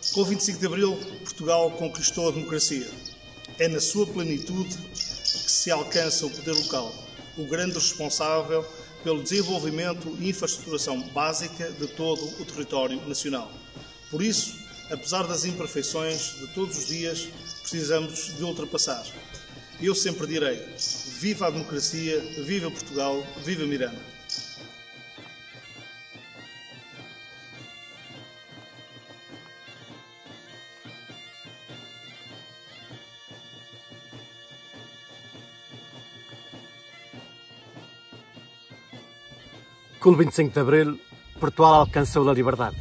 Com o 25 de Abril, Portugal conquistou a democracia. É na sua plenitude que se alcança o poder local, o grande responsável pelo desenvolvimento e infraestruturação básica de todo o território nacional. Por isso, apesar das imperfeições de todos os dias, precisamos de ultrapassar. Eu sempre direi: viva a democracia, viva Portugal, viva Miranda! Com o 25 de Abril, Portugal alcançou a liberdade,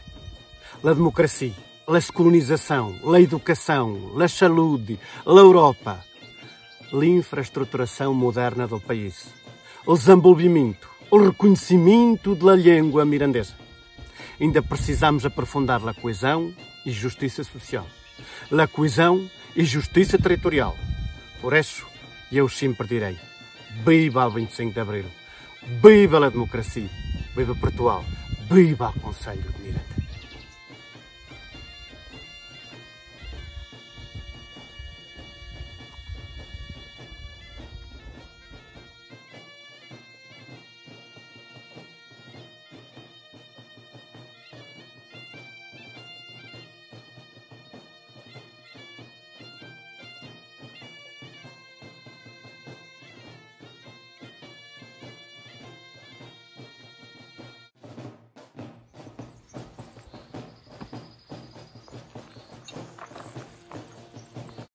a democracia, a descolonização, a educação, a saúde, a Europa, a infraestruturação moderna do país, o desenvolvimento, o reconhecimento da língua mirandesa. Ainda precisamos aprofundar a coesão e justiça social, a coesão e justiça territorial. Por isso, eu sempre direi: viva o 25 de Abril, viva a democracia, viva Portugal, viva o Conselho de Miranda!